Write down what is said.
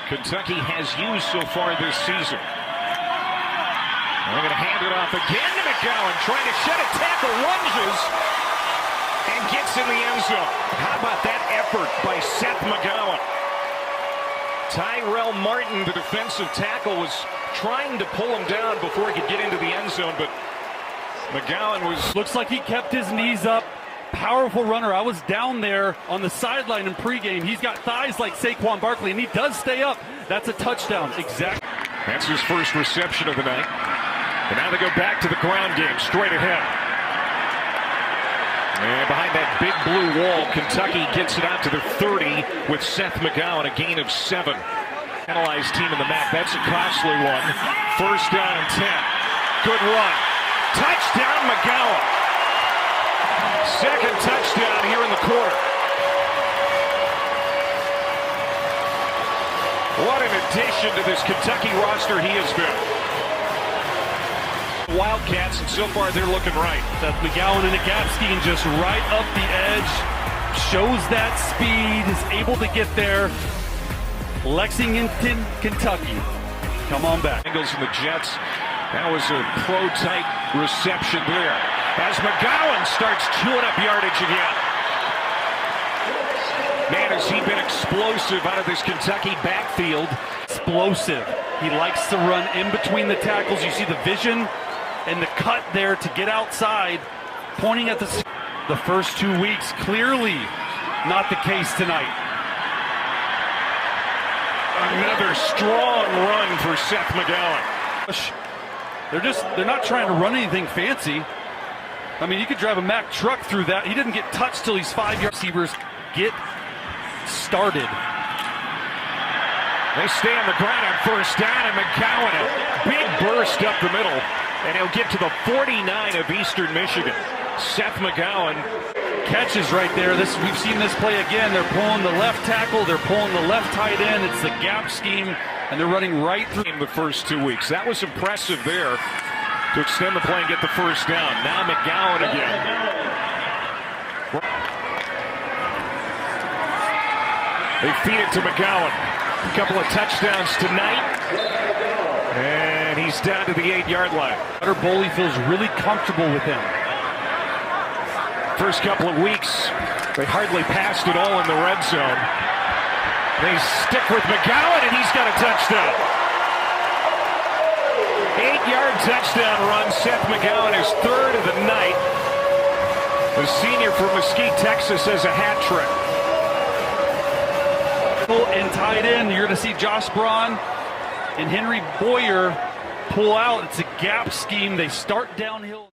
Kentucky has used so far this season. They're going to hand it off again to McGowan, trying to shed a tackle, lunges, and gets in the end zone. How about that effort by Seth McGowan? Tyrell Martin, the defensive tackle, was trying to pull him down before he could get into the end zone, but McGowan was... Looks like he kept his knees up. Powerful runner. I was down there on the sideline in pregame. He's got thighs like Saquon Barkley, and he does stay up. That's a touchdown. Exactly. That's his first reception of the night. And now they go back to the ground game, straight ahead. And behind that big blue wall, Kentucky gets it out to the 30 with Seth McGowan, a gain of 7. Analyzed team in the MAC. That's a costly one. First down and 10. Good run. Touchdown, McGowan. Second touchdown here in the quarter. What an addition to this Kentucky roster he has been. Wildcats, and so far they're looking right. Seth McGowan in a gap scheme, just right up the edge. Shows that speed, is able to get there. Lexington, Kentucky. Come on back. Bengals and the Jets. That was a pro-type reception there. As McGowan starts chewing up yardage again. Man, has he been explosive out of this Kentucky backfield. Explosive. He likes to run in between the tackles. You see the vision and the cut there to get outside, pointing at the first 2 weeks. Clearly not the case tonight. Another strong run for Seth McGowan. They're not trying to run anything fancy. I mean, you could drive a Mack truck through that. He didn't get touched till he's 5 yards. Receivers get started. They stay on the ground on first down, and McGowan, a big burst up the middle, and he'll get to the 49 of Eastern Michigan. Seth McGowan catches right there. We've seen this play again. They're pulling the left tackle, they're pulling the left tight end. It's the gap scheme, and they're running right through the first 2 weeks. That was impressive there to extend the play and get the first down. Now McGowan again. They feed it to McGowan. A couple of touchdowns tonight. And he's down to the 8-yard line. Bowley feels really comfortable with him. First couple of weeks, they hardly passed it all in the red zone. They stick with McGowan, and he's got a touchdown. 8-yard touchdown run. Seth McGowan, his third of the night. The senior from Mesquite, Texas, has a hat trick. And tight end, you're going to see Josh Braun and Henry Boyer pull out. It's a gap scheme. They start downhill.